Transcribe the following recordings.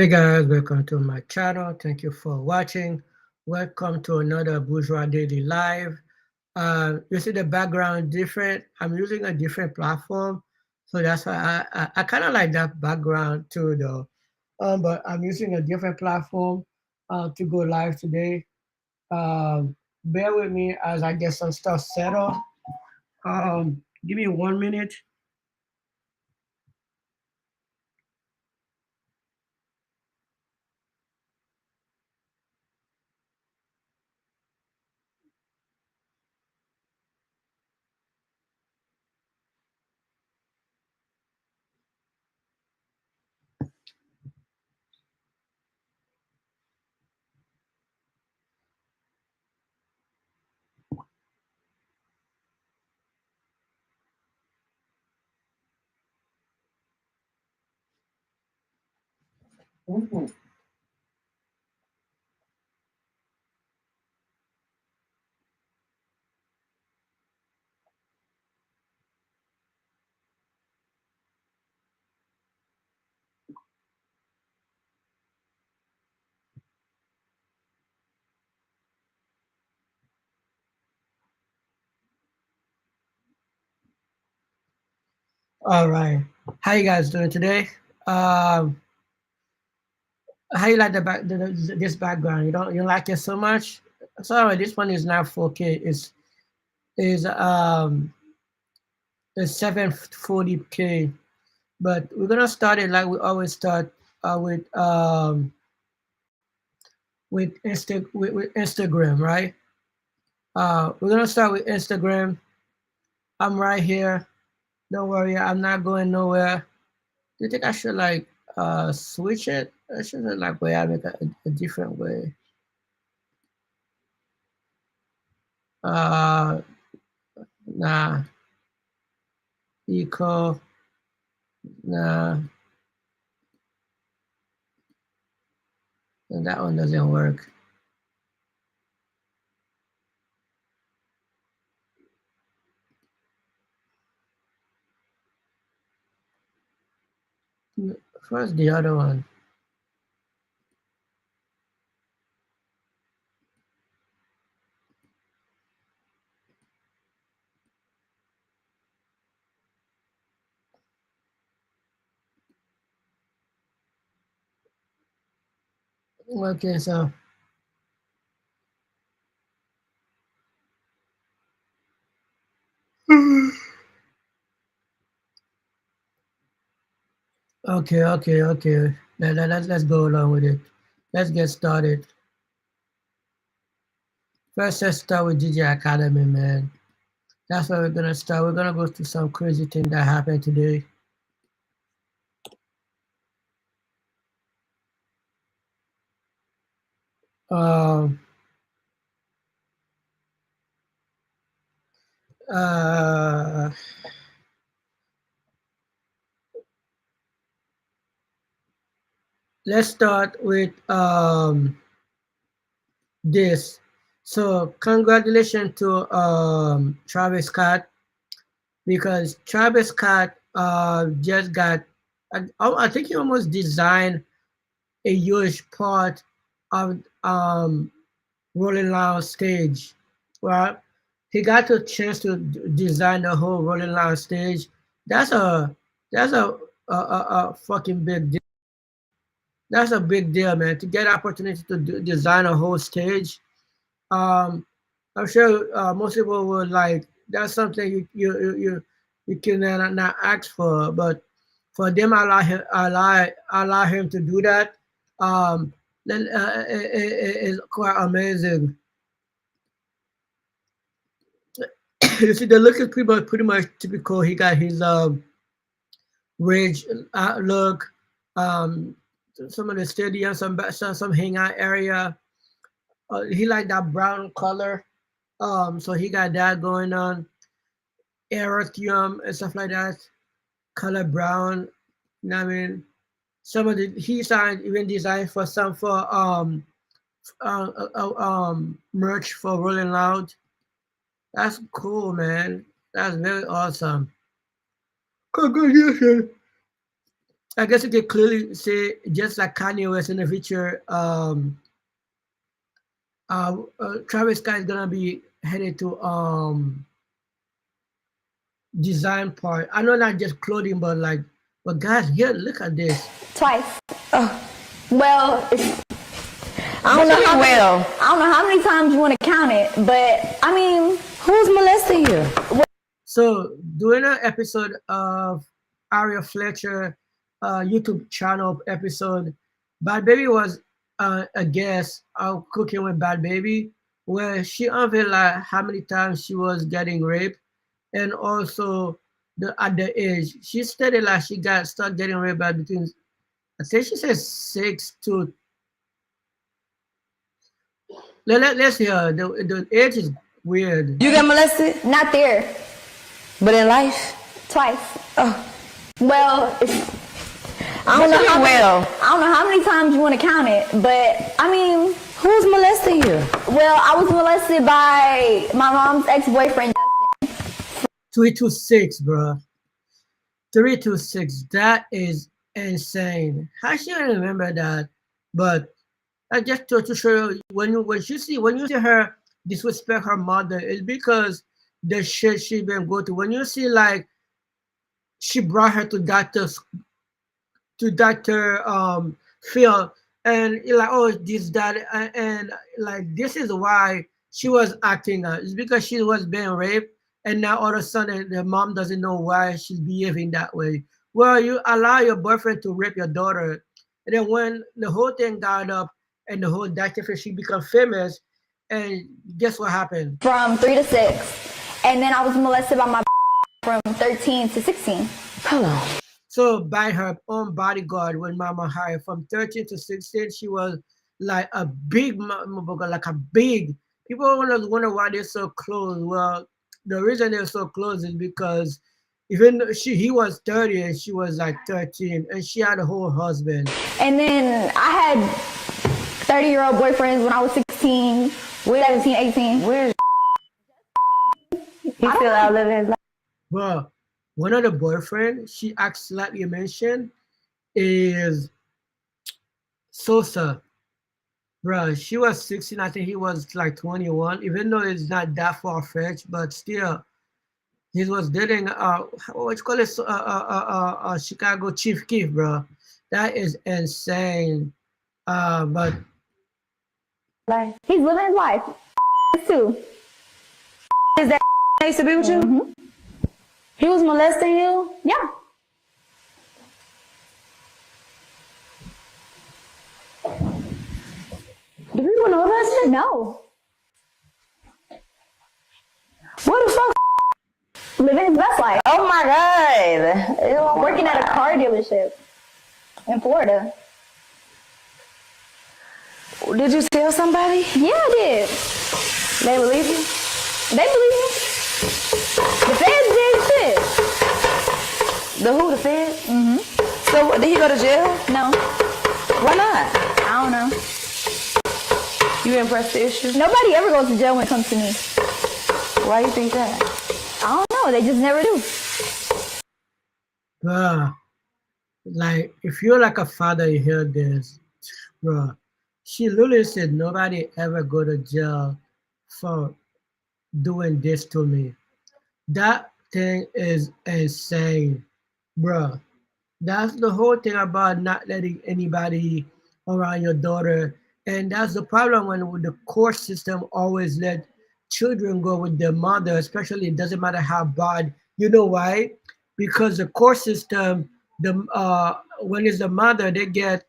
Hey guys, welcome to my channel. Thank you for watching. Welcome to another Bourgeois Daily Live. You see the background different. I'm using a different platform, so that's why I kind of like that background too, though. But I'm using a different platform to go live today. Bear with me as I get some stuff settled. Give me 1 minute. All right. How you guys doing today? Um, how you like this background? You don't like it so much? Sorry, this one is not 4K. Is it's 740K. But we're gonna start it like we always start with Instagram, right? We're gonna start with Instagram. I'm right here. Don't worry, I'm not going nowhere. Do you think I should like switch it? I should like way I make a different way. Uh nah, eco, nah, and that one doesn't work. First the other one. Okay, so okay. Let's go along with it. Let's get started. First, let's start with DJ Academy, man. That's where we're gonna start. We're gonna go through some crazy thing that happened today. Um, uh, let's start with this. So congratulations to Travis Scott because Travis Scott just got I think he almost designed a huge part of Rolling Loud stage. Well, he got the chance to design the whole Rolling Loud stage. That's a that's a fucking big deal. That's a big deal, man. To get opportunity to design a whole stage, um, I'm sure most people would like. That's something you can not ask for, but for them allow him to do that. Then is quite amazing. You see, the look is pretty much typical. He got his ridge outlook, um, some of the stadium, some hangout area. He like that brown color. So he got that going on. Earthium and stuff like that. Color brown. You know what I mean? Some of the he signed even designed for some for merch for Rolling Loud. That's cool, man. That's very awesome. Congratulations. I guess you can clearly say, just like Kanye West in the future, Travis Scott is gonna be headed to design part. I know not just clothing, but like, but guys, here, look at this. Twice. Oh, Well, I don't know how well. I don't know how many times you want to count it, but I mean, Who's molesting you? So doing an episode of Aria Fletcher YouTube channel episode, Bad Baby was a guest of Cooking with Bad Baby, where she unveiled like how many times she was getting raped, and also the at the age she stated like she got started getting raped by between, I think she said 6 to, let's hear the age is weird. You got molested, not there. but in life. Twice. Oh, Well, I don't know how well. I don't know how many times you want to count it, but I mean, Who's molesting you? well, I was molested by my mom's ex-boyfriend. 326, bro. 326. That is insane. I should remember that. But I just to show you, when you see her disrespect her mother, it's because the shit she been go to. When you see like she brought her to Dr. Phil, and you're like, oh, this, that, and like, this is why she was acting out. It's because she was being raped, and now all of a sudden the mom doesn't know why she's behaving that way. Well, you allow your boyfriend to rape your daughter, and then when the whole thing got up and the whole Dr. Phil, she become famous, and guess what happened? From 3 to 6, and then I was molested by my from 13 to 16. Hold on. So by her own bodyguard, when Mama hired from 13 to 16, she was like a big, like a big. People always wonder why they're so close. Well, the reason they're so close is because even though he was 30 and she was like 13, and she had a whole husband. And then I had 30-year-old boyfriends when I was 16, 17, 18. Where's he still out living his life? But one of the boyfriend she acts like you mentioned is Sosa. Bro, she was 16. I think he was like 21. Even though it's not that far fetched, but still, he was dating what you call it, Chicago Chief Keef, bro. That is insane. But Life. He's living his life too. Is that used to be with you? Mhm. He was molesting you? Yeah. Do you want to molest him? No. What the fuck? Living his best life. Oh my god. Ew, Working at a car dealership in Florida. Did you tell somebody? Yeah, I did. They believe you? They believe me. The feds did shit. The who? The Fed? Mm-hmm. So did he go to jail? No. Why not? I don't know. You didn't press the issue? Nobody ever goes to jail when it comes to me. Why you think that? I don't know. They just never do. bruh, like if you're like a father, you hear this, bruh. She literally said nobody ever go to jail for doing this to me. That thing is insane, bruh. That's the whole thing about not letting anybody around your daughter. And that's the problem when with the court system always let children go with their mother, especially it doesn't matter how bad. You know why? Because the court system, the when it's the mother, they get,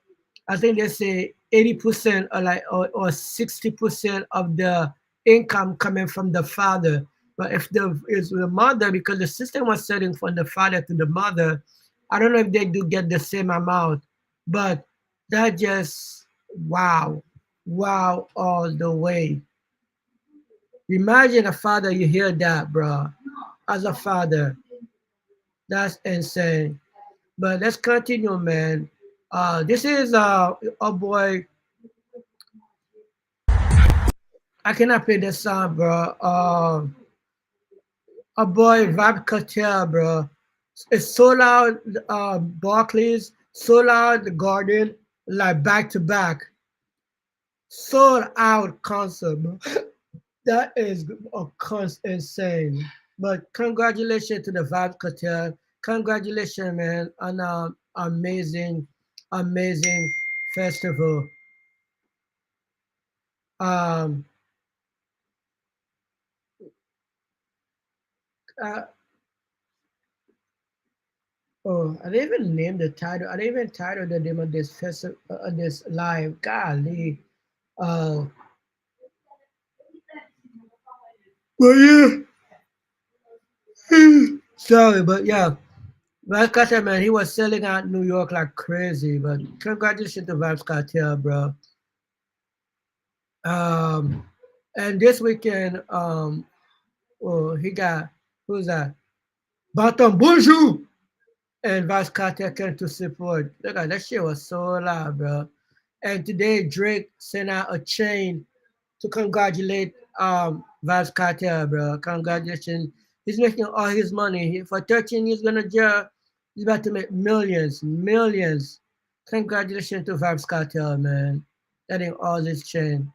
I think they say 80% or 60% of the income coming from the father. But if it's the mother, because the system was setting from the father to the mother, I don't know if they do get the same amount, but that just wow, wow all the way. Imagine a father, you hear that, bro. As a father, that's insane. But let's continue, man. This is a boy. I cannot play this song, bro. A boy Vibe Cartel, bro. It's so loud. Barclays. sold out the garden like back to back, sold out concert, bro. That is insane. But congratulations to the Vibe Cartel. Congratulations, man, on amazing, amazing festival. Um, uh, oh, I didn't even name the title. I didn't even title the name of this festival, this live. Golly. Uh, but yeah, sorry, but yeah. Vibes Cartel, man, he was selling out New York like crazy. But congratulations to Vibes Cartel, bro. Um, and this weekend, oh, he got who's that? Baton Bonjour and Vibes Cartel came to support. Look at that shit was so loud, bro. And today Drake sent out a chain to congratulate Vibes Cartel, bro. Congratulations. He's making all his money. For 13 years gonna jail, he's about to make millions, millions. Congratulations to Vibes Cartel, man. Getting all this chain.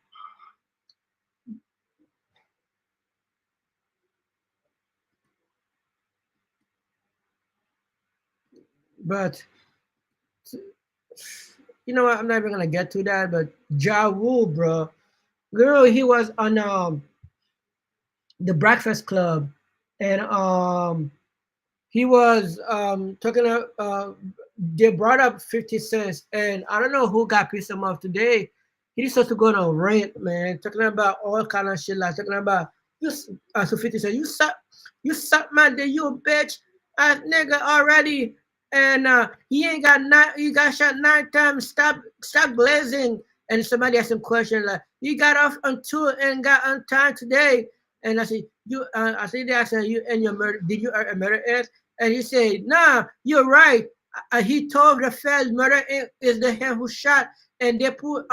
But you know what? I'm not even gonna get to that. But Ja Rule, bro. Girl, he was on the Breakfast Club, and he was talking about they brought up 50 cents, and I don't know who got pissed him off today. He started to go on a rant, man, talking about all kind of shit, like talking about you. So 50 Cent, you suck my dick, you a bitch, nigga already, and he ain't got nine, you got shot 9 times. Stop blazing. And somebody asked him question like, you got off on tour and got on time today. And I said, I said, I said, you and your murder, did you murder it? And he said, nah, you're right. He told the feds murder is the him who shot, and they put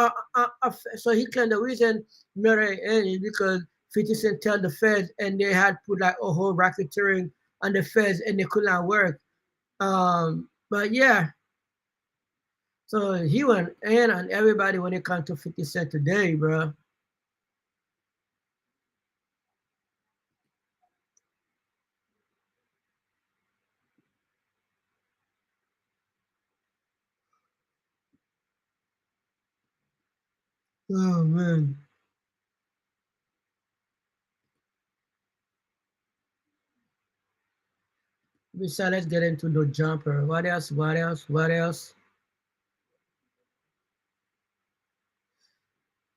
so he claimed the reason murder is because 50 Cent tell the feds, and they had put like a whole racketeering on the feds, and they could not work. But yeah, so he went in on everybody when it comes to 50 Cent today, bro. Oh man. Besides, let's get into the jumper. What else? What else? What else?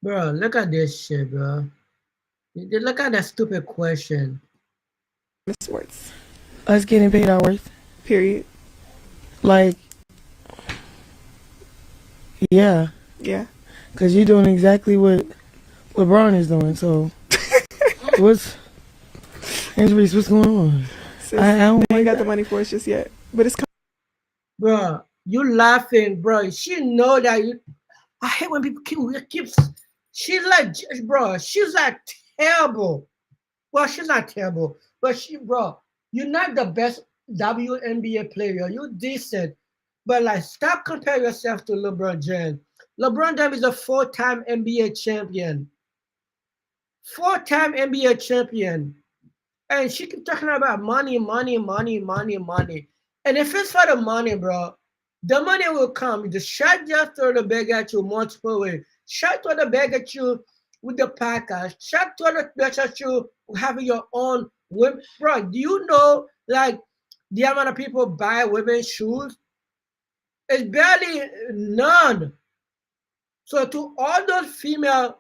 Bro, look at this shit, bro. Look at that stupid question. Sports. Us getting paid our worth. Period. Like, yeah. Yeah. Because you're doing exactly what LeBron is doing. So, what's injuries? What's going on? I don't They ain't got the money for us just yet. But it's Bro, you laughing, bro. She know that you. I hate when people keep. She's like, bro. She's like terrible. Well, she's not terrible, but bro, you're not the best WNBA player. You're decent, but like, stop comparing yourself to LeBron James. LeBron James is a four-time NBA champion. Four-time NBA champion. And she keep talking about money, money, money, money, money. And if it's for the money, bro, the money will come. The shot just throw the bag at you multiple ways. Shot throw the bag at you with the podcast. Shot throw the bag at you having your own women. Bro, do you know like the amount of people buy women's shoes? It's barely none. So to all those female,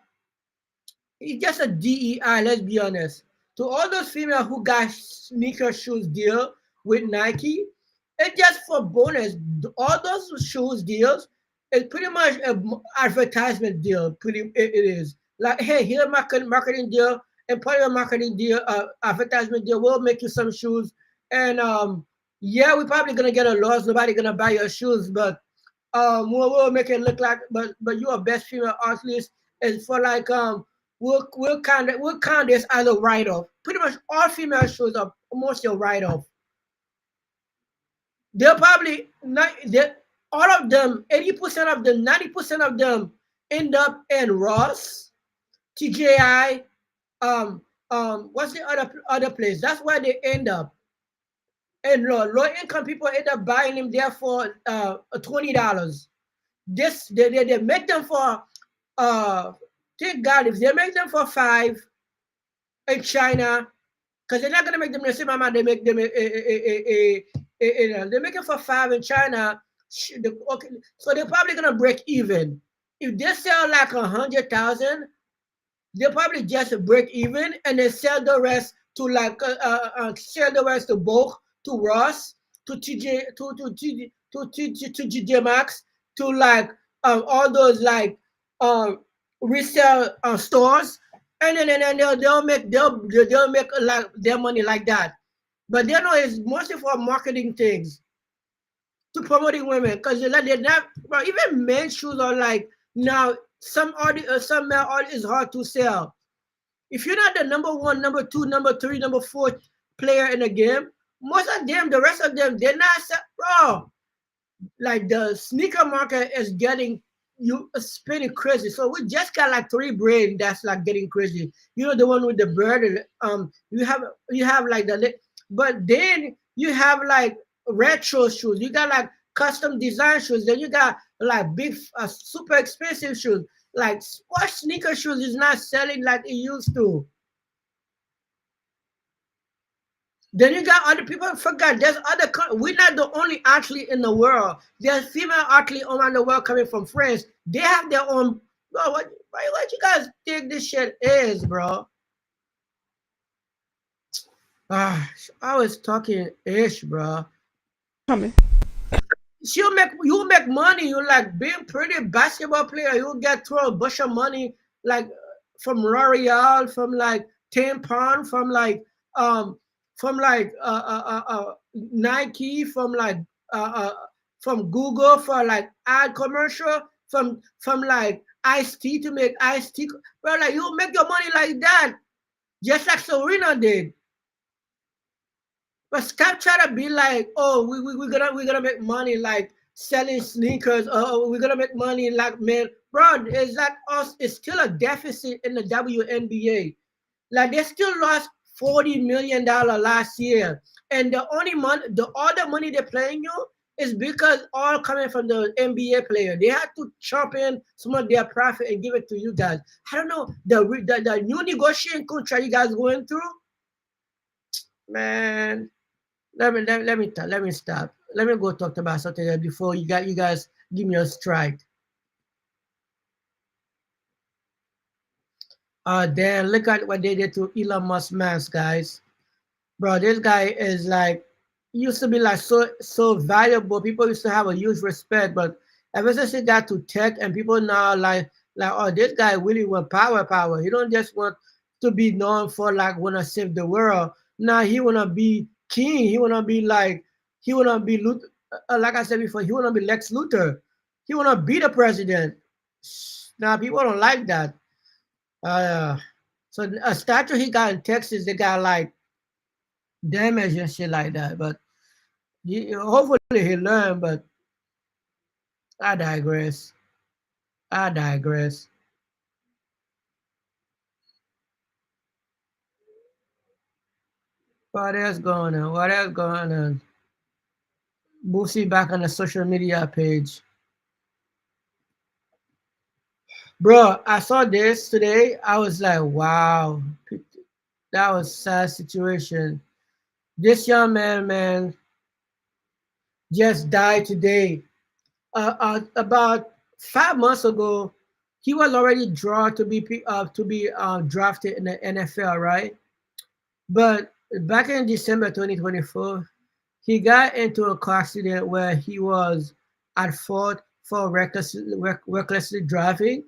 it's just a DEI, let's be honest. To all those females who got sneaker shoes deal with Nike, it's just for bonus. All those shoes deals is pretty much an advertisement deal. It is like, hey, here a marketing deal, and part of the marketing deal, advertisement deal, we'll make you some shoes, and yeah, we're probably gonna get a loss. Nobody gonna buy your shoes, but we'll make it look like, but you're a best female athlete, and for like we'll count this as a write off. Pretty much all female shows are almost a write off. They'll probably not. all of them, 80% of them, 90% of them end up in Ross, TJI, what's the other place? That's where they end up. And low income people end up buying them there for $20. They make them for thank God if they make them for five in China, because they're not gonna make them the same amount they make them they make it for five in China. Okay, so they're probably gonna break even. If they sell like 100,000, they'll probably just break even and then sell the rest to like sell the rest to Bulk, to Ross, to TJ, to GJ Maxx, to like all those like resale stores, and then they'll make like their money like that. But they know it's mostly for marketing things to promoting women because they're not. Well, even men's shoes are like now some male art is hard to sell. If you're not the number one, number two, number three, number four player in the game, most of them, the rest of them, they're not bro. Like the sneaker market is getting you spinning crazy. So we just got like three brain that's like getting crazy. You know the one with the bird and you have like but then you have like retro shoes. You got like custom design shoes. Then you got like big super expensive shoes. Like sports sneaker shoes is not selling like it used to. Then you got other people. Forgot there's other. We're not the only athlete in the world. There's female athletes around the world coming from France. They have their own. Bro, what you guys think this shit is, bro? I was talking ish, bro. Coming. You make money. You like being pretty basketball player. You get throw a bunch of money like from L'Oreal, from like Tampon, from like Nike, from Google for like ad commercial, from like iced tea to make iced tea. Bro, like you make your money like that, just like Serena did. But stop trying to be like, oh, we're gonna make money like selling sneakers, or we're gonna make money like man, bro. Is that us? It's still a deficit in the WNBA. Like they still lost $40 million last year, and the only money, the other money they're playing you is because all coming from the NBA player. They had to chop in some of their profit and give it to you guys. I don't know the new negotiation contract you guys going through, man. Let me stop. Let me go talk about something else before you guys give me a strike. Then look at what they did to Elon Musk, guys. Bro, this guy is like used to be like so valuable. People used to have a huge respect, but ever since he got to tech and people now like oh, this guy really want power. He don't just want to be known for like wanna save the world. Now he wanna be king. He wanna be like I said before. He wanna be Lex Luthor. He wanna be the president. Now people don't like that. So a statue he got in Texas, they got like damage and shit like that. But hopefully he learned. But I digress. I digress. What else going on? What else going on? Boosie back on the social media page. Bro, I saw this today. I was like, wow, that was a sad situation. This young man, just died today. About 5 months ago, he was already drawn to be drafted in the NFL, right? But back in December 2024, he got into a car accident where he was at fault for recklessly driving,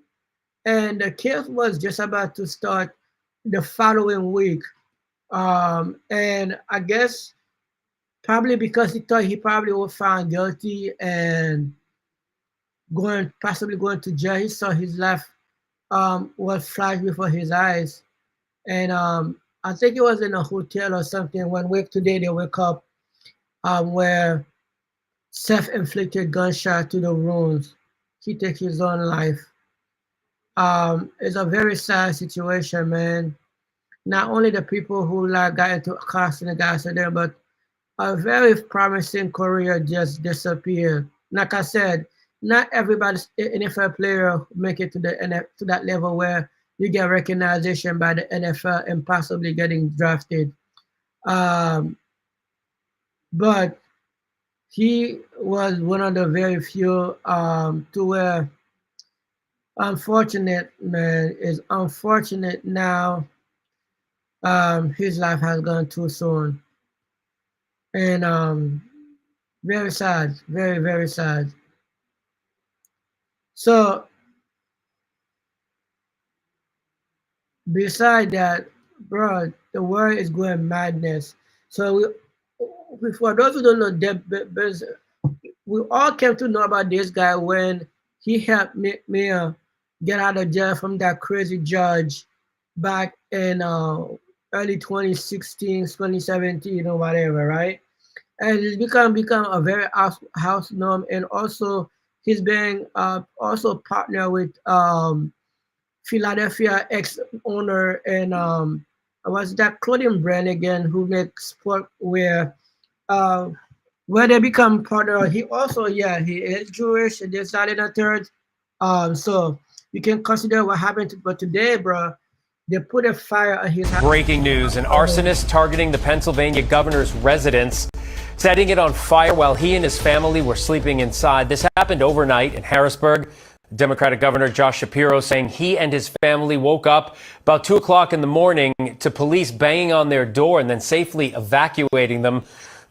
and the case was just about to start the following week. And I guess probably because he thought he probably was found guilty and possibly going to jail, he saw his life was flash before his eyes. And I think it was in a hotel or something. One week today they wake up where self-inflicted gunshot to the wounds. He took his own life. It's a very sad situation, man. Not only the people who like got into cars and got accident, but a very promising career just disappeared. Like I said, not everybody's NFL player make it to the to that level where you get recognition by the NFL and possibly getting drafted. Um, but he was one of the very few to where unfortunate man is unfortunate now. His life has gone too soon, and very sad, very very sad. So beside that, bro, the world is going madness. So for those who don't know, we all came to know about this guy when he helped me get out of jail from that crazy judge back in early 2016, 2017, or whatever, right? And it's become a very house norm, and also he's been also partner with Philadelphia ex owner and was that clothing brand again who makes sport wear uh, where they become partner. He also, yeah, he is Jewish and this, that, and a third. So you can consider what happened to, but today, bro, they put a fire on his house. Breaking news, an arsonist targeting the Pennsylvania governor's residence, setting it on fire while he and his family were sleeping inside. This happened overnight in Harrisburg. Democratic Governor Josh Shapiro saying he and his family woke up about 2 o'clock in the morning to police banging on their door and then safely evacuating them.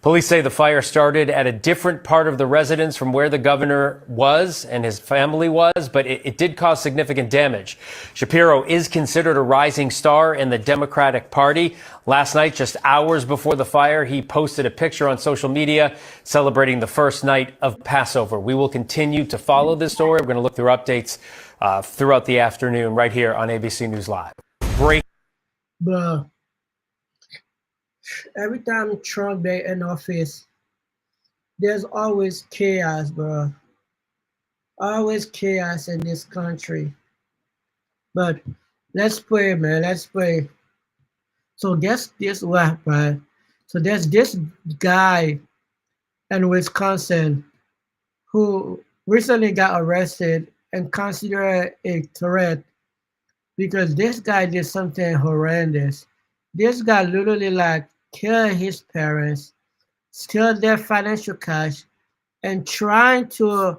Police say the fire started at a different part of the residence from where the governor was and his family was, but it did cause significant damage. Shapiro is considered a rising star in the Democratic Party. Last night, just hours before the fire, he posted a picture on social media celebrating the first night of Passover. We will continue to follow this story. We're going to look through updates throughout the afternoon right here on ABC News Live. But every time Trump be in office, there's always chaos, bro. Always chaos in this country. But let's pray, man. Let's pray. So guess this what, right? So there's this guy in Wisconsin who recently got arrested and considered a threat because this guy did something horrendous. This guy literally like killed his parents, steal their financial cash, and trying to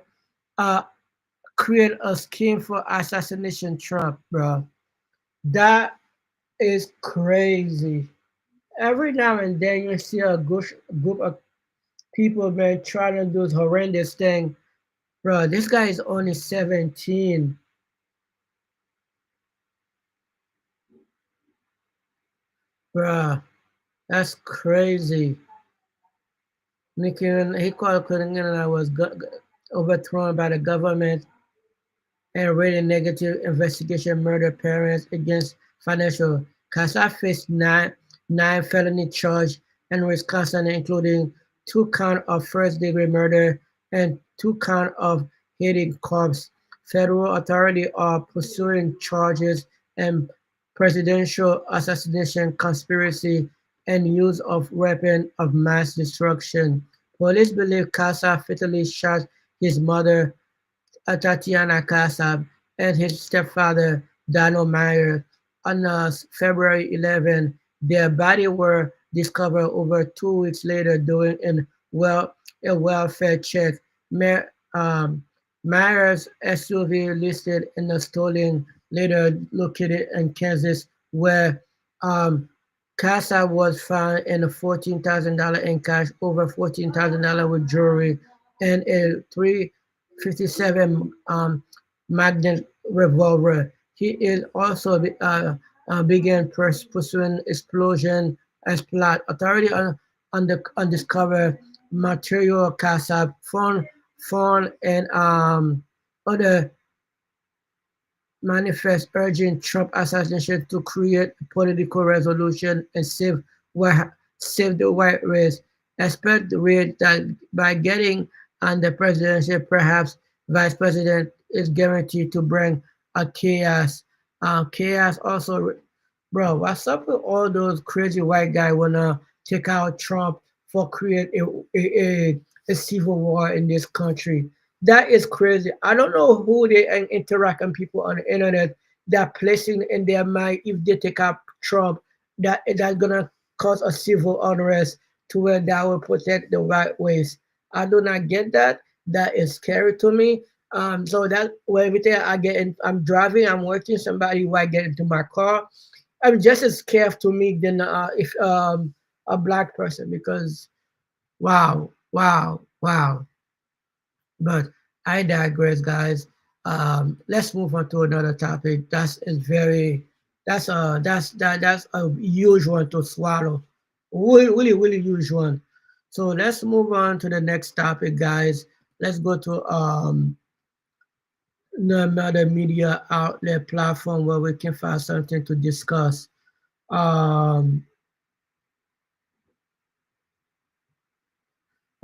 create a scheme for assassination Trump, bro. That is crazy. Every now and then you see a group of people, man, trying to do this horrendous thing. Bro, this guy is only 17. Bro, that's crazy. He called Clinton and I was overthrown by the government and rated negative investigation murder parents against financial. Casa faced nine felony charges in Wisconsin, including 2 counts of first-degree murder and 2 counts of hating cops. Federal authorities are pursuing charges in presidential assassination, conspiracy, and use of weapon of mass destruction. Police believe Casa fatally shot his mother, Tatiana Kasab, and his stepfather, Dano Meyer, on February 11. Their bodies were discovered over 2 weeks later during a welfare check. Meyer's SUV listed in the stolen later located in Kansas, where Casa was found in a $14,000 in cash, over $14,000 with jewelry, and a .357 Magnum revolver. He is also began pursuing explosion as plot. Authority undiscovered material Casa phone and other manifest urging Trump assassination to create a political resolution and save the white race. Expect the rate that by getting and the presidency, perhaps vice president, is guaranteed to bring a chaos. Chaos also, bro. What's up with all those crazy white guy wanna take out Trump for create a civil war in this country? That is crazy. I don't know who they interact and people on the internet that placing in their mind if they take out Trump that's gonna cause a civil unrest to where that will protect the right ways. I do not get that. That is scary to me. So that when every time I get in, I'm driving, I'm watching somebody who I get into my car, I'm just as scared to me than if a black person because wow, wow, wow. But I digress, guys. Let's move on to another topic. That's a huge one to swallow. Really, really, really huge one. So let's move on to the next topic, guys. Let's go to another media outlet platform where we can find something to discuss. Um,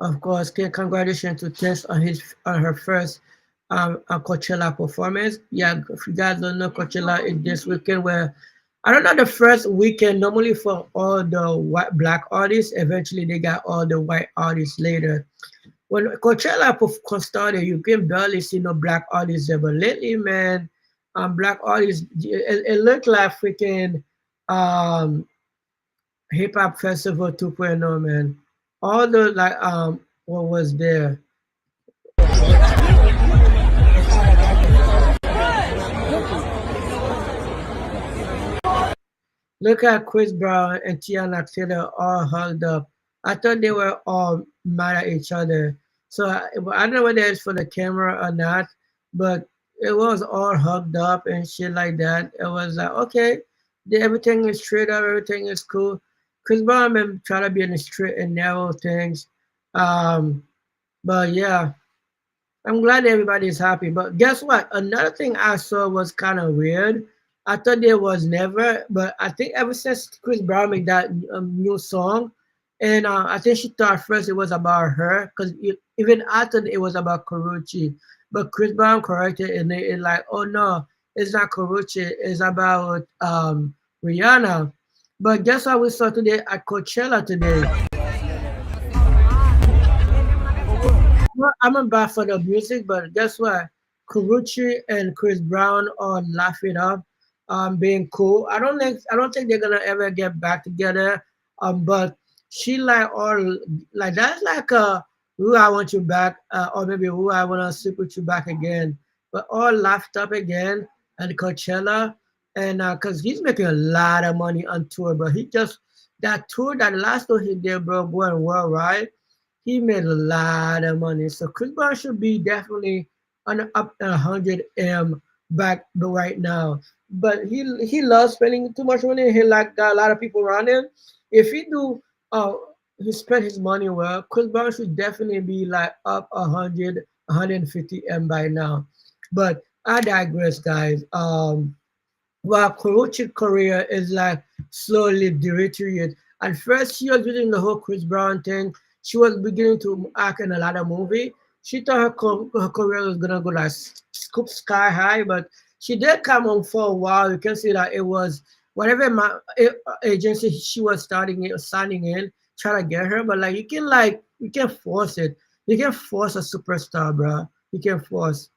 Of course, congratulations to Tess on her first Coachella performance. Yeah, if you guys don't know, Coachella is this weekend where I don't know the first weekend normally for all the white black artists. Eventually, they got all the white artists later. When Coachella started, you can barely see no black artists there. But lately, man, black artists it looked like freaking um hip hop festival 2.0, man. All the like what was there. Look at Chris Brown and Tiana Taylor all hugged up. I thought they were all mad at each other. So I don't know whether it's for the camera or not, but it was all hugged up and shit like that. It was like, okay, everything is straight up, everything is cool. Chris Brown been trying to be in the straight and narrow things. Um, but yeah, I'm glad everybody's happy. But guess what? Another thing I saw was kind of weird. I thought there was never, but I think ever since Chris Brown made that new song, and I think she thought first it was about her, because even I thought it was about Karuchi. But Chris Brown corrected and it like, oh no, it's not Karuchi, it's about Rihanna. But guess what we saw today at Coachella today? Well, I'm a bad for the music, but guess what? Karuchi and Chris Brown are laughing up, being cool. I don't think they're gonna ever get back together. But she like all like that's like who I want you back, or maybe who I wanna sleep with you back again. But all laughed up again at Coachella, and cause he's making a lot of money on tour, but he just that tour, that last tour he did, bro, going well, right? He made a lot of money. So Chris Brown should be definitely on up at 100 back right now. But he loves spending too much money. He like got a lot of people around him. If he do he spend his money well, Chris Brown should definitely be like up 100, 150 by now. But I digress, guys. While Karuchi's career is like slowly deteriorating. At first, she was doing the whole Chris Brown thing. She was beginning to act in a lot of movie. She thought her career was gonna go like scoop sky high, but she did come on for a while. You can see that it was whatever agency she was signing in, trying to get her. But you can force it. You can force a superstar, bro. You can force.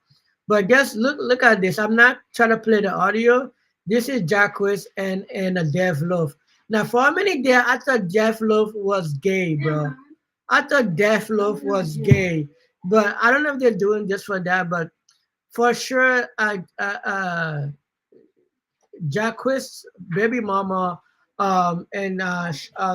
But just look at this. I'm not trying to play the audio. This is Jacquees and a Dev Love. Now for a minute there, I thought Jeff Love was gay, bro. I thought Dev Love was gay, but I don't know if they're doing just for that. But for sure, Jacquees' baby mama and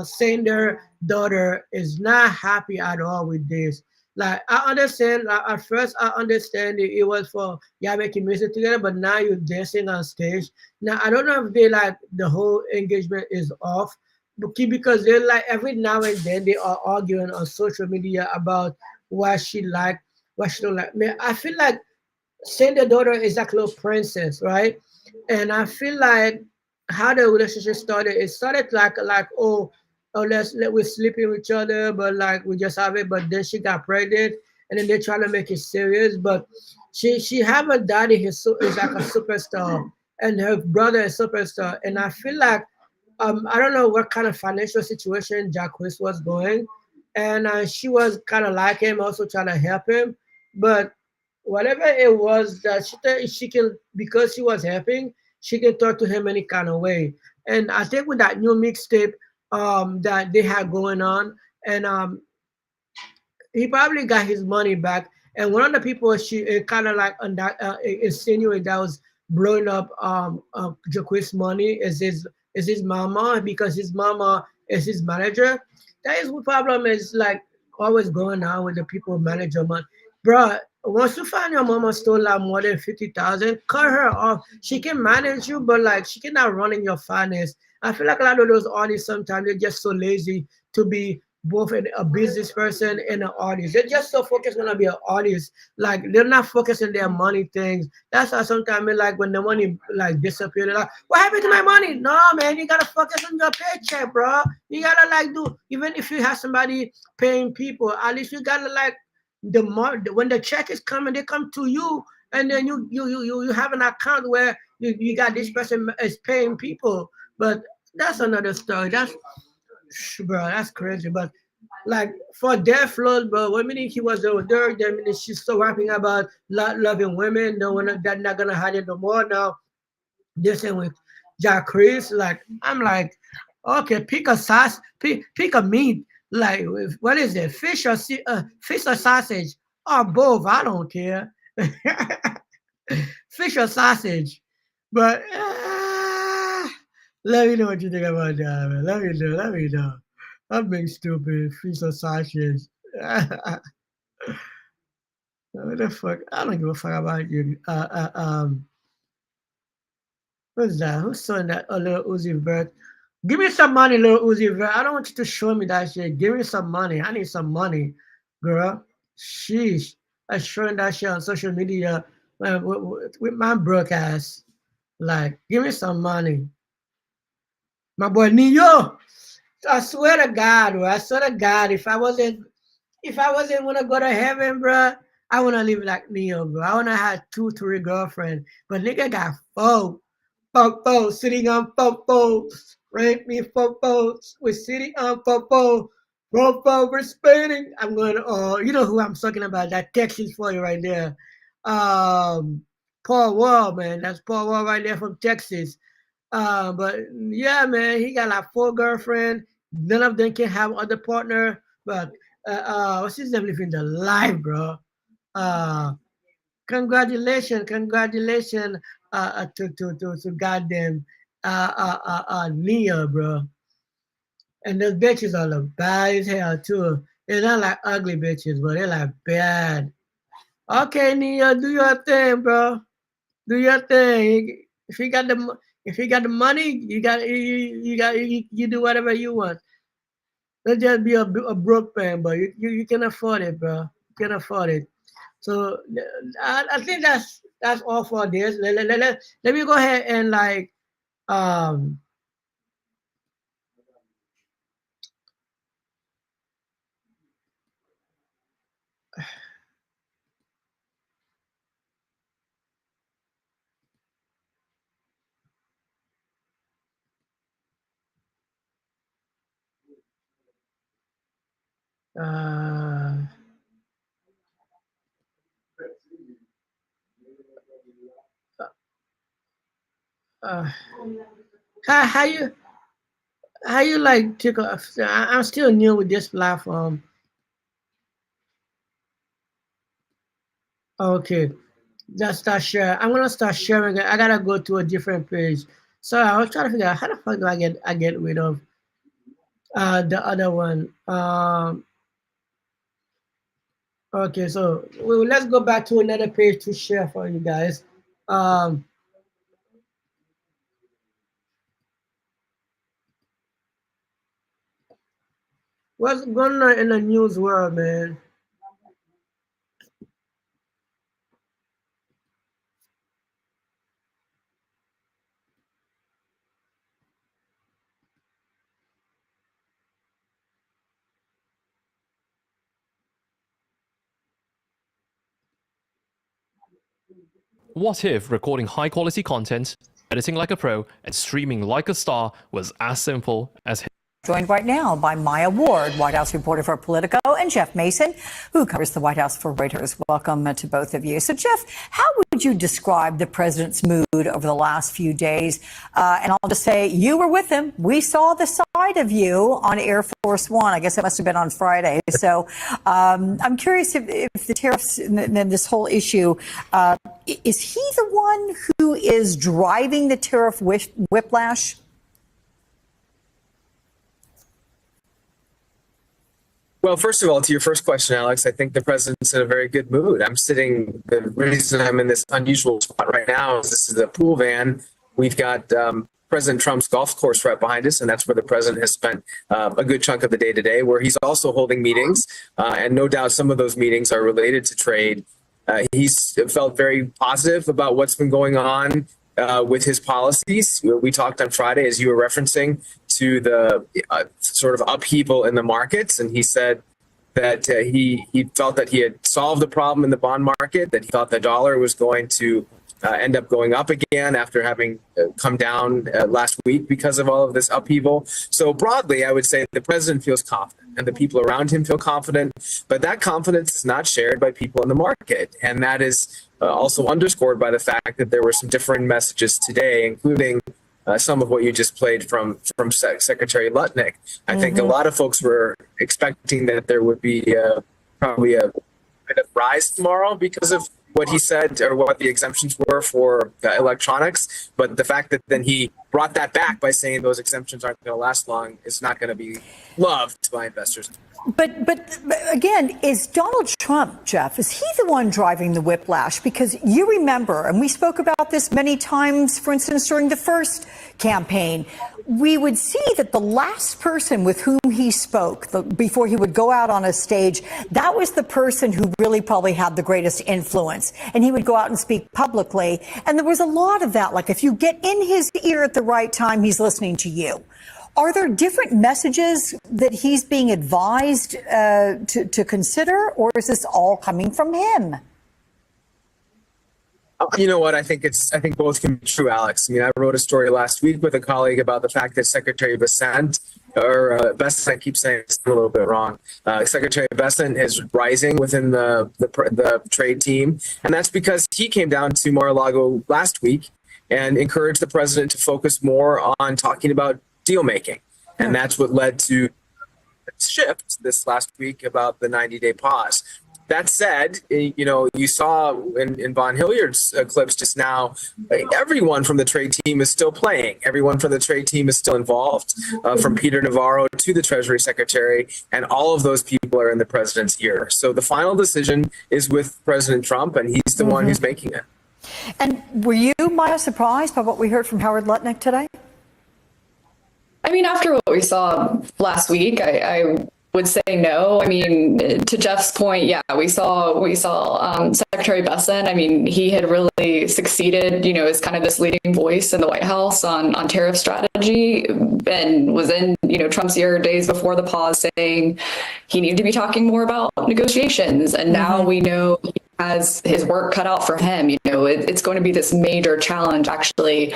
Sander daughter is not happy at all with this. Like I understand, like, at first I understand it was for y'all making music together, but now you're dancing on stage. Now I don't know if they like the whole engagement is off, because they're like every now and then they are arguing on social media about what she like, what she don't like. Man, I feel like saying the daughter is like a little princess, right? And I feel like how the relationship started, it started like oh we're sleeping with each other, but like we just have it. But then she got pregnant, and then they try to make it serious. But she have a daddy is like a superstar, and her brother is superstar, and I feel like I don't know what kind of financial situation Jacquees was going, and she was kind of like him, also trying to help him, but whatever it was that she can, because she was helping, she can talk to him any kind of way. And I think with that new mixtape that they had going on, and he probably got his money back. And one of the people she kind of like insinuated that was blowing up Jaquiz's money is his mama, because his mama is his manager. That is what problem is like always going on with the people who manage your money. Bruh, once you find your mama stole like more than 50,000, cut her off. She can manage you, but like she cannot run in your finance. I feel like a lot of those artists sometimes they're just so lazy to be both a business person and an artist. They're just so focused on to be an artist. Like they're not focused on their money things. That's why sometimes like when the money like disappear, they're like, what happened to my money? No, man, you gotta focus on your paycheck, bro. You gotta like do, even if you have somebody paying people, at least you gotta like when the check is coming, they come to you, and then you have an account where you got this person is paying people. But that's another story. Bro, that's crazy. But like for Death Flow, bro, one minute he was over there, then minute she's still rapping about loving women. No one that not gonna hide it no more. Now this thing with Jack Chris, like I'm like, okay, pick a sauce, pick a meat. Like what is it? Fish or sausage or both? I don't care. Fish or sausage, but let me know what you think about that, man. Let me know. Let me know. I'm being stupid. Fish or sausage. What the fuck? I don't give a fuck about you. Who's that? Who's selling that? A little Uzi Vert. Give me some money, little Uzi Vert. I don't want you to show me that shit. Give me some money. I need some money, girl. Sheesh. I'm showing that shit on social media with my broadcast. Like, give me some money. My boy Neo. I swear to God, bro. I swear to God, if I wasn't wanna go to heaven, bro, I wanna live like Neo, bro. I wanna have 2, 3 girlfriends. But nigga got four. Popo, sitting on Popo. Rank me Popo. We're sitting on Popo. Popo, we're spinning. I'm going, you know who I'm talking about. That Texas for you right there. Paul Wall, man. That's Paul Wall right there from Texas. But yeah, man, he got like 4 girlfriends. None of them can have other partner. But what's his name living the life, bro? Uh, congratulations, to goddamn Nia, bro. And those bitches are like bad as hell too. They're not like ugly bitches, but they're like bad. Okay, Nia, do your thing, bro. Do your thing. If you got the money, you do whatever you want. Don't just be a broke man, but you can afford it, bro. You can afford it. So I think that's all for this. Let me go ahead and like um uh uh how you like take off. I'm still new with this platform. Okay, just start sharing. I'm gonna start sharing it. I gotta go to a different page. So I was trying to figure out how the fuck do I get rid of the other one. Okay, so let's go back to another page to share for you guys. Um, what's going on in the news world, man? What if recording high-quality content, editing like a pro, and streaming like a star was as simple as... Joined right now by Maya Ward, White House reporter for Politico, and Jeff Mason, who covers the White House for Reuters. Welcome to both of you. So, Jeff, how would you describe the president's mood over the last few days? And I'll just say, you were with him. We saw the side of you on Air Force One. I guess it must have been on Friday. So I'm curious if the tariffs and then this whole issue, is he the one who is driving the tariff whiplash? Well, first of all, to your first question, Alex, I think the president's in a very good mood. The reason I'm in this unusual spot right now is this is a pool van. We've got President Trump's golf course right behind us, and that's where the president has spent a good chunk of the day today, where he's also holding meetings. And no doubt some of those meetings are related to trade. He's felt very positive about what's been going on with his policies. We talked on Friday, as you were referencing, to the sort of upheaval in the markets, and he said that he felt that he had solved the problem in the bond market, that he thought the dollar was going to end up going up again after having come down last week because of all of this upheaval. So broadly, I would say the president feels confident and the people around him feel confident, but that confidence is not shared by people in the market. And that is also underscored by the fact that there were some different messages today, including some of what you just played from Secretary Lutnick. I think a lot of folks were expecting that there would be probably a bit of rise tomorrow because of what he said or what the exemptions were for electronics. But the fact that then he brought that back by saying those exemptions aren't going to last long is not going to be loved by investors. But again, is Donald Trump, Jeff, is he the one driving the whiplash? Because you remember, and we spoke about this many times, for instance, during the first campaign, we would see that the last person with whom he spoke before he would go out on a stage, that was the person who really probably had the greatest influence. And he would go out and speak publicly. And there was a lot of that. Like if you get in his ear at the right time, he's listening to you. Are there different messages that he's being advised to consider, or is this all coming from him? You know what? I think both can be true, Alex. I mean, I wrote a story last week with a colleague about the fact that Secretary Bessent, I keep saying it's a little bit wrong. Secretary Bessent is rising within the trade team, and that's because he came down to Mar-a-Lago last week and encouraged the president to focus more on talking about deal making. And that's what led to a shift this last week about the 90-day pause. That said, you saw in Von Hilliard's clips just now, everyone from the trade team is still playing. Everyone from the trade team is still involved, from Peter Navarro to the Treasury Secretary, and all of those people are in the president's ear. So the final decision is with President Trump, and he's the one who's making it. And were you, Maya, surprised by what we heard from Howard Lutnick today? I mean, after what we saw last week, I would say no. I mean, to Jeff's point, yeah, we saw Secretary Bessent. I mean, he had really succeeded, as kind of this leading voice in the White House on tariff strategy, and was in, Trump's ear days before the pause saying he needed to be talking more about negotiations. And now we know he has his work cut out for him. It's going to be this major challenge, actually,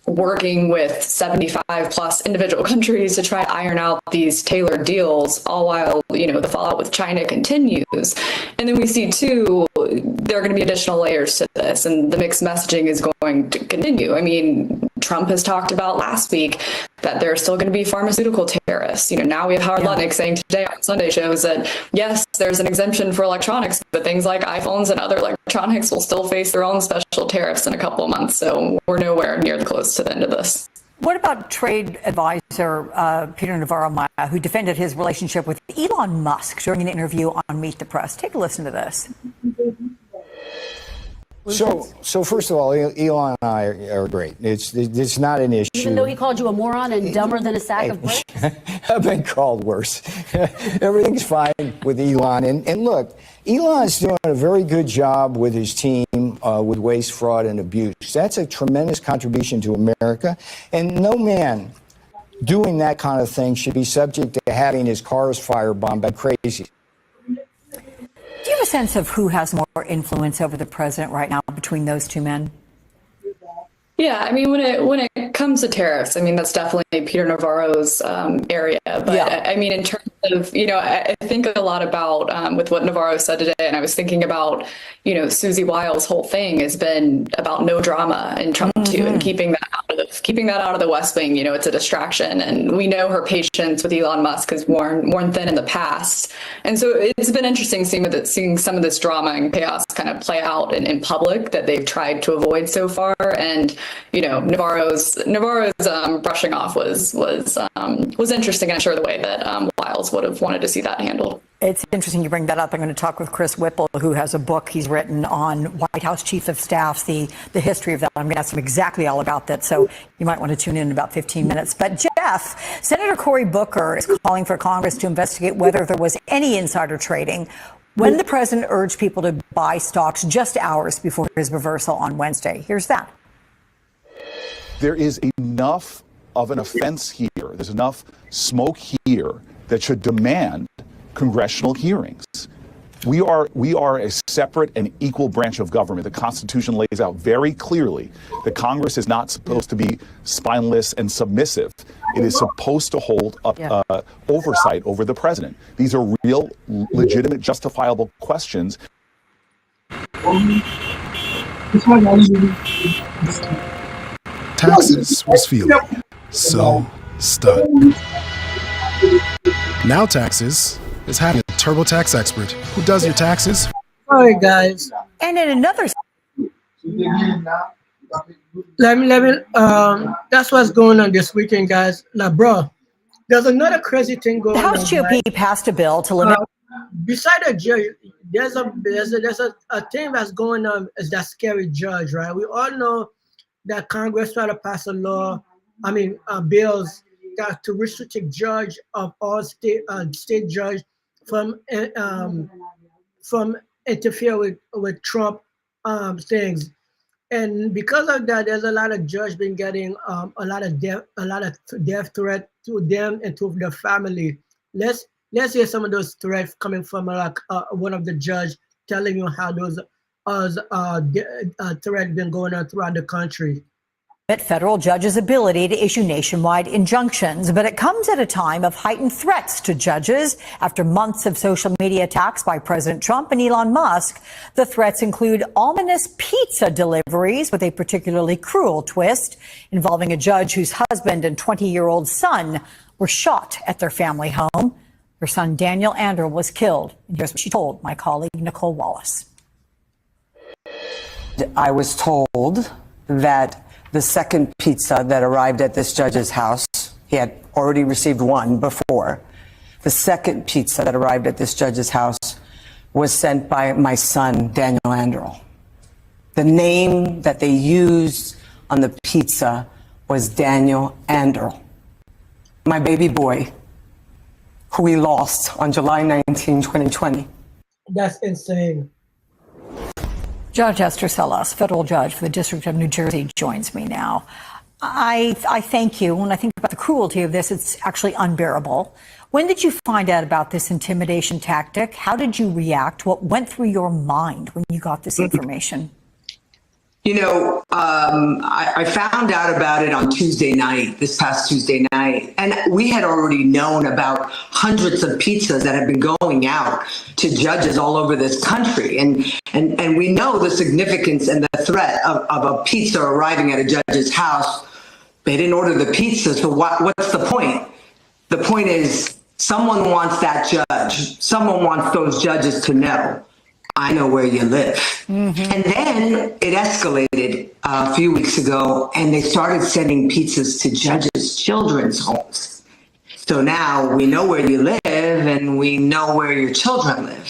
working with 75 plus individual countries to try to iron out these tailored deals, all while, the fallout with China continues. And then we see too, there are going to be additional layers to this, and the mixed messaging is going to continue. I mean, Trump has talked about last week that there are still going to be pharmaceutical tariffs. Now we have Howard Lutnick saying today on Sunday shows that, yes, there's an exemption for electronics, but things like iPhones and other electronics will still face their own special tariffs in a couple of months. So we're nowhere near close to the end of this. What about trade advisor Peter Navarro, who defended his relationship with Elon Musk during an interview on Meet the Press? Take a listen to this. So first of all, Elon and I are great. It's not an issue. Even though he called you a moron and dumber than a sack of bricks? I've been called worse. Everything's fine with Elon. And look, Elon's doing a very good job with his team with waste, fraud, and abuse. That's a tremendous contribution to America. And no man doing that kind of thing should be subject to having his cars firebombed by crazies. Do you have a sense of who has more influence over the president right now between those two men? Yeah, I mean, when it comes to tariffs, I mean, that's definitely Peter Navarro's area. But Yeah. I mean, in terms of, I think a lot about with what Navarro said today, and I was thinking about, Susie Wiles' whole thing has been about no drama in Trump too, and keeping that out of the West Wing. It's a distraction, and we know her patience with Elon Musk has worn thin in the past, and so it's been interesting seeing some of this drama and chaos kind of play out in public that they've tried to avoid so far, and Navarro's brushing off was interesting. I'm sure the way that Wiles would have wanted to see that handled. It's interesting you bring that up. I'm going to talk with Chris Whipple, who has a book he's written on White House Chief of Staffs, the history of that. I'm going to ask him exactly all about that, so you might want to tune in about 15 minutes. But Jeff, Senator Cory Booker is calling for Congress to investigate whether there was any insider trading when the president urged people to buy stocks just hours before his reversal on Wednesday. Here's that. There is enough of an offense here. There's enough smoke here that should demand congressional hearings. We are a separate and equal branch of government. The Constitution lays out very clearly that Congress is not supposed to be spineless and submissive. It is supposed to hold up oversight over the president. These are real, legitimate, justifiable questions. Taxes was feeling so stuck. Now Taxes is having a TurboTax expert who does your taxes. All right, guys. And in another, let me. That's what's going on this weekend, guys. Now, bro, there's another crazy thing going the on. House GOP passed a bill to limit. Beside a judge, there's a thing that's going on. Is that scary judge, right? We all know that Congress tried to pass a law. Bills that to restrict judge of all state judge from interfere with Trump things, and because of that, there's a lot of judges been getting a lot of death threat to them and to their family. Let's hear some of those threats coming from one of the judge telling you how those threats been going on throughout the country. Federal judges' ability to issue nationwide injunctions, but it comes at a time of heightened threats to judges after months of social media attacks by President Trump and Elon Musk. The threats include ominous pizza deliveries with a particularly cruel twist involving a judge whose husband and 20-year-old son were shot at their family home. Her son, Daniel Anderl, was killed. And here's what she told my colleague, Nicole Wallace. I was told that the second pizza that arrived at this judge's house, he had already received one before. The second pizza that arrived at this judge's house was sent by my son, Daniel Anderl. The name that they used on the pizza was Daniel Anderl, my baby boy, who we lost on July 19, 2020. That's insane. Judge Esther Salas, federal judge for the District of New Jersey, joins me now. I thank you. When I think about the cruelty of this, it's actually unbearable. When did you find out about this intimidation tactic? How did you react? What went through your mind when you got this information? I found out about it on this past Tuesday night, and we had already known about hundreds of pizzas that have been going out to judges all over this country. And we know the significance and the threat of a pizza arriving at a judge's house. They didn't order the pizza, so what's the point? The point is someone wants that judge. Someone wants those judges to know, I know where you live. Mm-hmm. And then it escalated a few weeks ago, and they started sending pizzas to judges' children's homes. So now we know where you live, and we know where your children live.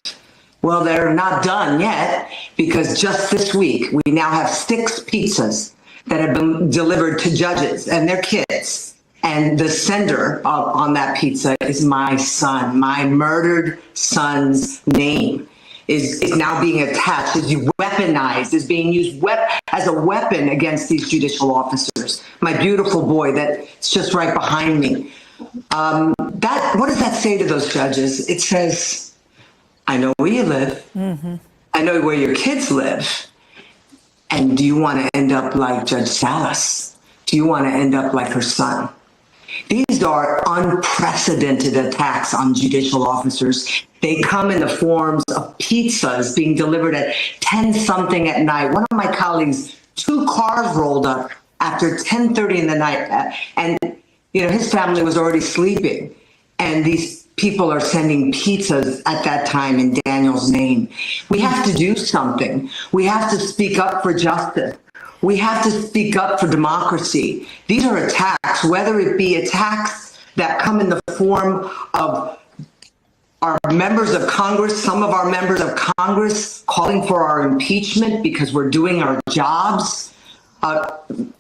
Well, they're not done yet, because just this week, we now have 6 pizzas that have been delivered to judges and their kids. And the sender on that pizza is my son. My murdered son's name is now being attached, is weaponized, is being used as a weapon against these judicial officers. My beautiful boy that's just right behind me. What does that say to those judges? It says, I know where you live. I know where your kids live. And do you want to end up like Judge Salas? Do you want to end up like her son? These are unprecedented attacks on judicial officers. They come in the forms of pizzas being delivered at 10 something at night. One of my colleagues, 2 cars rolled up after 10:30 in the night. And, you know, his family was already sleeping. And these people are sending pizzas at that time in Daniel's name. We have to do something. We have to speak up for justice. We have to speak up for democracy. These are attacks, whether it be attacks that come in the form of our members of Congress, some of our members of Congress calling for our impeachment because we're doing our jobs.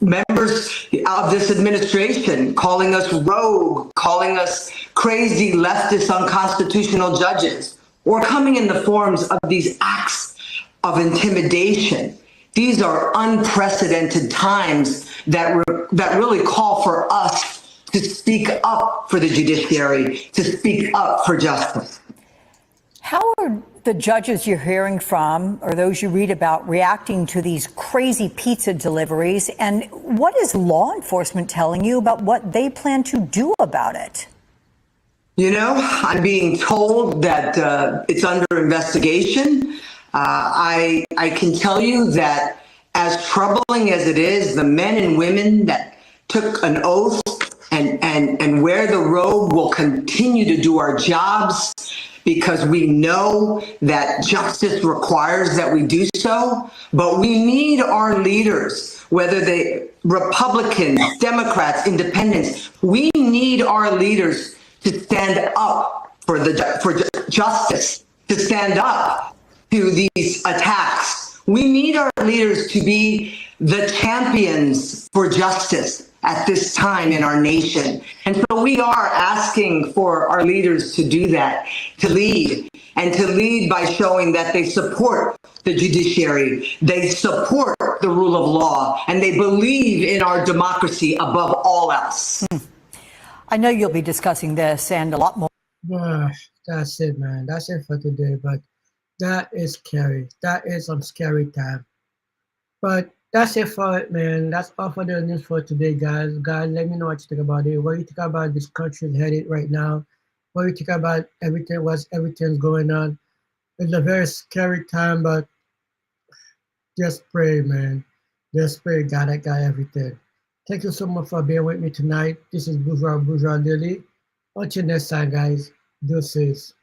Members of this administration calling us rogue, calling us crazy, leftist, unconstitutional judges, or coming in the forms of these acts of intimidation. These are unprecedented times that really call for us to speak up for the judiciary, to speak up for justice. How are the judges you're hearing from, or those you read about, reacting to these crazy pizza deliveries? And what is law enforcement telling you about what they plan to do about it? You know, I'm being told that it's under investigation. I can tell you that as troubling as it is, the men and women that took an oath and wear the robe will continue to do our jobs because we know that justice requires that we do so. But we need our leaders, whether they Republicans, Democrats, Independents, we need our leaders to stand up for justice, to stand up to these attacks. We need our leaders to be the champions for justice at this time in our nation. And so we are asking for our leaders to do that, to lead, and to lead by showing that they support the judiciary, they support the rule of law, and they believe in our democracy above all else. I know you'll be discussing this and a lot more. That's it, man. That's it for today. But that is scary. That is some scary time. But that's it for it, man. That's all for the news for today, guys. Guys, let me know what you think about it. What you think about this country headed right now? What you think about everything? Everything's going on? It's a very scary time, but just pray, man. Just pray God that got everything. Thank you so much for being with me tonight. This is Bourjuad Daily. Until next time, guys. Deuces.